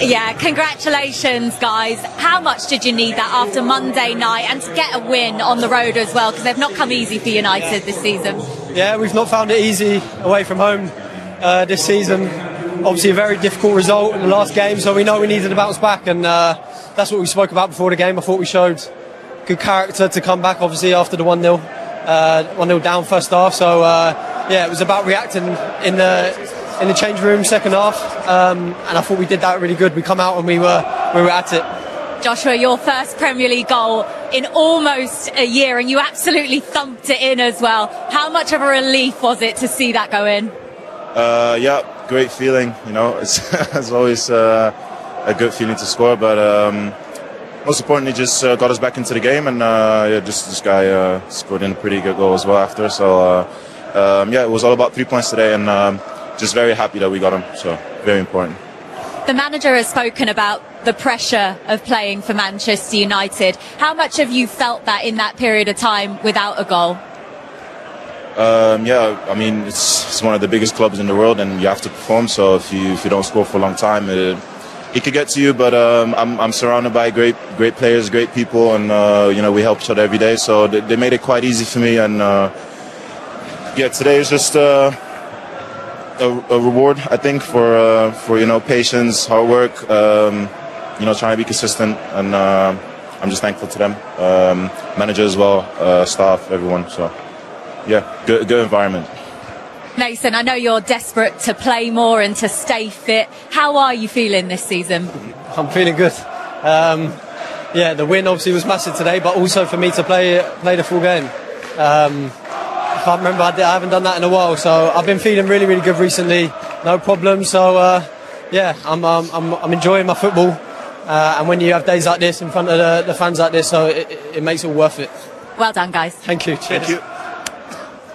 Yeah, congratulations, guys. How much did you need that after Monday night and to get a win on the road as well? Because they've not come easy for United this season. Yeah, we've not found it easy away from home this season. Obviously a very difficult result in the last game, so we know we needed to bounce back, and that's what we spoke about before the game. I thought we showed good character to come back, obviously, after the 1-0 down first half. So, yeah, it was about reacting in the change room second half, and I thought we did that really good. We come out and we were at it. Joshua, your first Premier League goal in almost a year, and you absolutely thumped it in as well. How much of a relief was it to see that go in? Yeah, great feeling. You know, it's always a good feeling to score, but most importantly, just got us back into the game, and yeah, this guy scored in a pretty good goal as well after. So yeah, it was all about 3 points today, and just very happy that we got him. So very important. The manager has spoken about the pressure of playing for Manchester United. How much have you felt that in that period of time without a goal? Yeah, I mean, it's one of the biggest clubs in the world, and you have to perform. So if you don't score for a long time, it could get to you. But I'm surrounded by great players, great people, and you know, we help each other every day. So they made it quite easy for me, and yeah, today is just a reward, I think, for you know, patience, hard work, you know, trying to be consistent, and I'm just thankful to them, manager as well, staff, everyone. So yeah, good environment. Mason, I know you're desperate to play more and to stay fit. How are you feeling this season? I'm feeling good. Yeah, the win obviously was massive today, but also for me to play the full game. I can't remember, I haven't done that in a while, so I've been feeling really, really good recently. No problem. So yeah, I'm enjoying my football, and when you have days like this in front of the fans like this, so it makes it all worth it. Well done, guys. Thank you. Cheers. Thank you.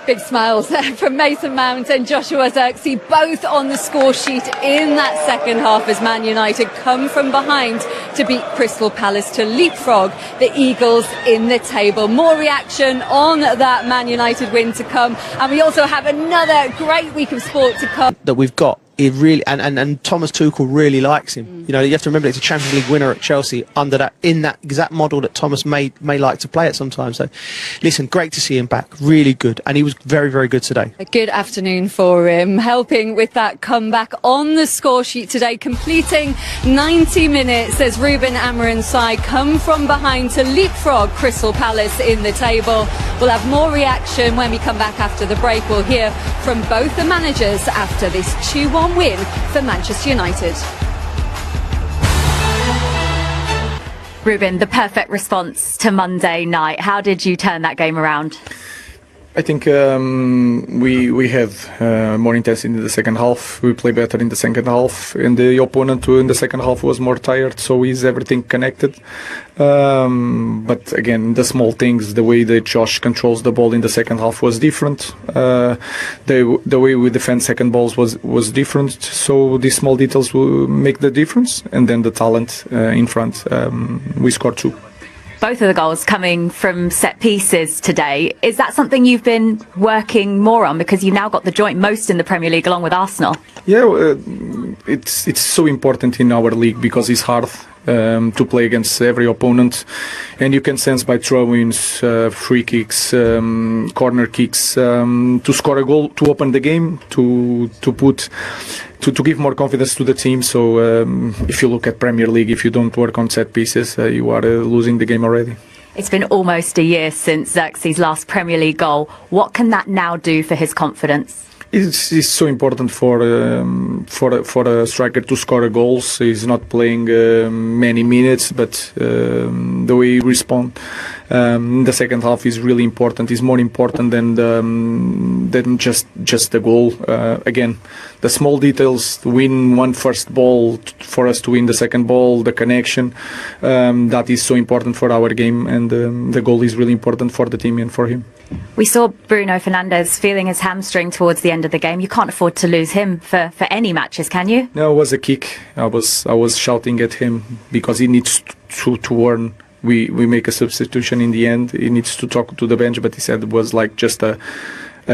Big smiles there from Mason Mount and Joshua Zirkzee, both on the score sheet in that second half as Man United come from behind to beat Crystal Palace to leapfrog the Eagles in the table. More reaction on that Man United win to come, and we also have another great week of sport to come. That we've got. He really and Thomas Tuchel really likes him. You know, you have to remember it's a Champions League winner at Chelsea under that, in that exact model that Thomas may like to play at sometimes. So, listen, great to see him back. Really good, and he was very, very good today. A good afternoon for him, helping with that comeback on the score sheet today, completing 90 minutes as Ruben Amorim's side come from behind to leapfrog Crystal Palace in the table. We'll have more reaction when we come back after the break. We'll hear from both the managers after this 2-1 win for Manchester United. Ruben, the perfect response to Monday night. How did you turn that game around? I think we have more intensity in the second half. We play better in the second half, and the opponent in the second half was more tired. So is everything connected? But again, the small things, the way that Josh controls the ball in the second half was different. The way we defend second balls was different. So these small details will make the difference, and then the talent in front. We scored 2. Both of the goals coming from set pieces today. Is that something you've been working more on, because you've now got the joint most in the Premier League along with Arsenal? Yeah, it's so important in our league because it's hard to play against every opponent, and you can sense by throw-ins, free kicks, corner kicks, to score a goal, to open the game, to give more confidence to the team. So if you look at Premier League, if you don't work on set pieces, you are losing the game already. It's been almost a year since Zirkzee's last Premier League goal. What can that now do for his confidence? It's so important for a striker to score goals. He's not playing many minutes, but the way he responds in the second half is really important. It's more important than just the goal. Again, the small details, to win one first ball, for us to win the second ball, the connection, that is so important for our game, and the goal is really important for the team and for him. We saw Bruno Fernandes feeling his hamstring towards the end of the game. You can't afford to lose him for any matches, can you? No, it was a kick. I was shouting at him because he needs to earn. We make a substitution in the end. He needs to talk to the bench, but he said it was like just a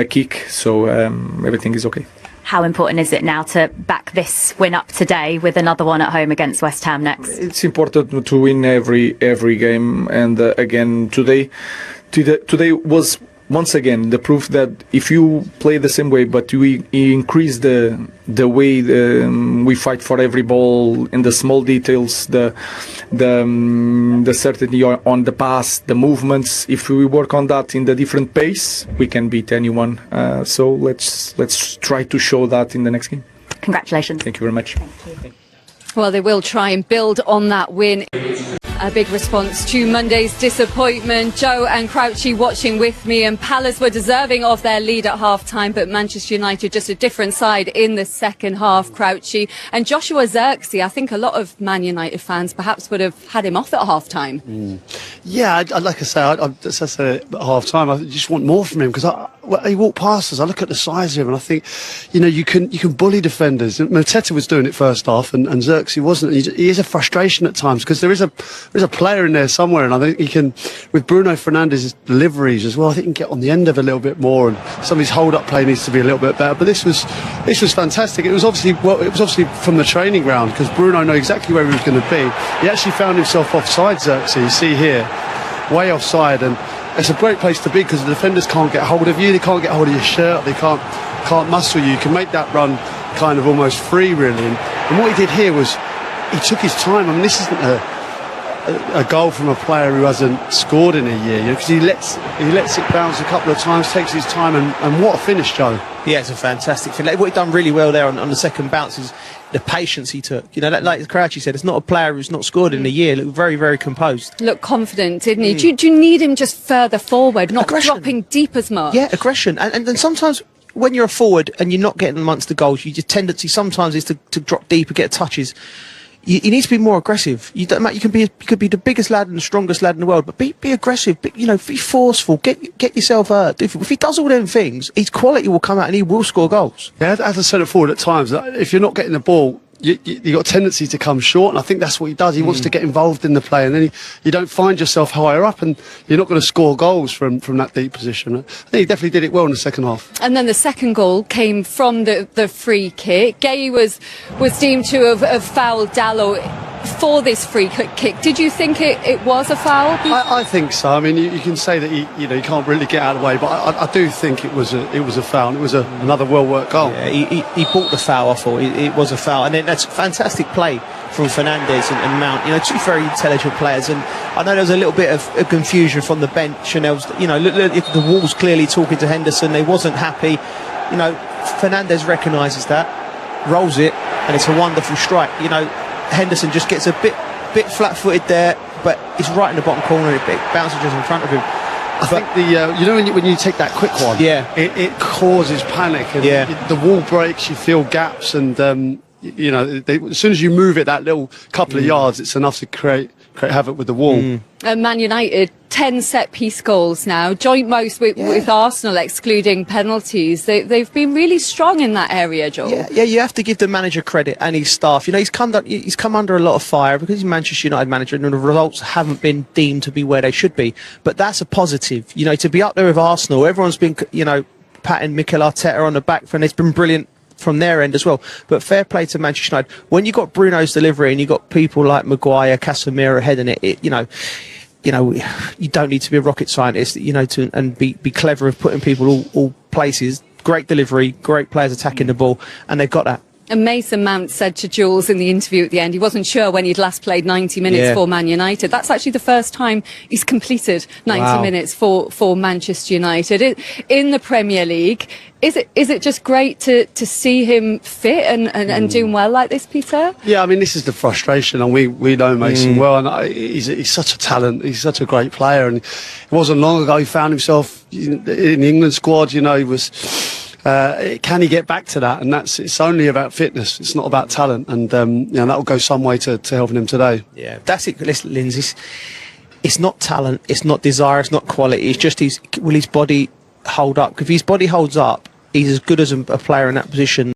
kick, so everything is okay. How important is it now to back this win up today with another one at home against West Ham next? It's important to win every game, and again today was once again the proof that if you play the same way, but we increase the way we fight for every ball in the small details, the certainty on the pass, the movements. If we work on that in the different pace, we can beat anyone. So let's try to show that in the next game. Congratulations. Thank you very much. Well, they will try and build on that win. A big response to Monday's disappointment. Joe and Crouchy watching with me, and Palace were deserving of their lead at half-time, but Manchester United just a different side in the second half, Crouchy. And Joshua Zirkzee, I think a lot of Man United fans perhaps would have had him off at half-time. Yeah, like I say, I said at half-time, I just want more from him, because he walked past us. I look at the size of him and I think, you can bully defenders. Mateta was doing it first half, and Zirkzee wasn't. He is a frustration at times, because there is a player in there somewhere, and I think he can, with Bruno Fernandes's deliveries as well, I think he can get on the end of a little bit more, and some of his hold-up play needs to be a little bit better. But this was fantastic. It was obviously from the training ground, because Bruno knew exactly where he was going to be. He actually found himself offside, Zirkzee. You see here, way offside, and it's a great place to be, because the defenders can't get hold of you, they can't get hold of your shirt, they can't muscle you. You can make that run kind of almost free, really. And what he did here was he took his time. I mean, this isn't a goal from a player who hasn't scored in a year, because he lets it bounce a couple of times, takes his time, and what a finish, Joe. Yeah, it's a fantastic finish. What he done really well there on the second bounce is the patience he took. Like Crouchy said, it's not a player who's not scored in a year. Looked very, very composed. Looked confident, didn't he? Do you need him just further forward, not dropping deep as much? Yeah, aggression. And then sometimes when you're a forward and you're not getting amongst the goals, your tendency sometimes is to drop deep and get touches. You need to be more aggressive. You could be the biggest lad and the strongest lad in the world, but be aggressive. Be forceful. Get yourself hurt. If he does all them things, his quality will come out and he will score goals. Yeah, as a centre forward at times, if you're not getting the ball, you got a tendency to come short, and I think that's what he does. He wants to get involved in the play, and then you don't find yourself higher up, and you're not going to score goals from that deep position. I think he definitely did it well in the second half. And then the second goal came from the free kick. Gay was deemed to have fouled Dalot for this free kick. Did you think it was a foul? I think so. I mean, you can say that he can't really get out of the way, but I do think it was a foul. It was another well-worked goal. Yeah, he bought the foul. I thought it was a foul, and then that's fantastic play from Fernandes and Mount. Two very intelligent players, and I know there was a little bit of confusion from the bench, and there was, look, the Wolves clearly talking to Henderson. They wasn't happy. Fernandes recognises that, rolls it, and it's a wonderful strike. Henderson just gets a bit flat-footed there, but it's right in the bottom corner. It bounces just in front of him. I think when you take that quick one, it causes panic, and the wall breaks. You feel gaps, and as soon as you move it that little couple of yards, it's enough to create havoc with the wall. Man United, 10 set-piece goals now, joint most with Arsenal, excluding penalties. They've been really strong in that area, Joel. Yeah, you have to give the manager credit and his staff. He's come under a lot of fire because he's Manchester United manager, and the results haven't been deemed to be where they should be. But that's a positive. To be up there with Arsenal, everyone's been, patting Mikel Arteta on the back, and it's been brilliant from their end as well. But fair play to Manchester United. When you got Bruno's delivery and you got people like Maguire, Casemiro heading it, you don't need to be a rocket scientist, and be clever of putting people all places. Great delivery, great players attacking the ball, and they've got that. And Mason Mount said to Jules in the interview at the end, he wasn't sure when he'd last played 90 minutes for Man United. That's actually the first time he's completed 90 minutes for Manchester United. In the Premier League, is it just great to see him fit and doing well like this, Peter? Yeah, I mean, this is the frustration, and we know Mason well, and he's such a talent. He's such a great player, and it wasn't long ago he found himself in the England squad. He was... can he get back to that? And it's only about fitness. It's not about talent, and that will go some way to helping him today. Yeah, that's it. Listen, Lindsay, it's not talent, it's not desire, it's not quality. It's just will his body hold up? If his body holds up, he's as good as a player in that position.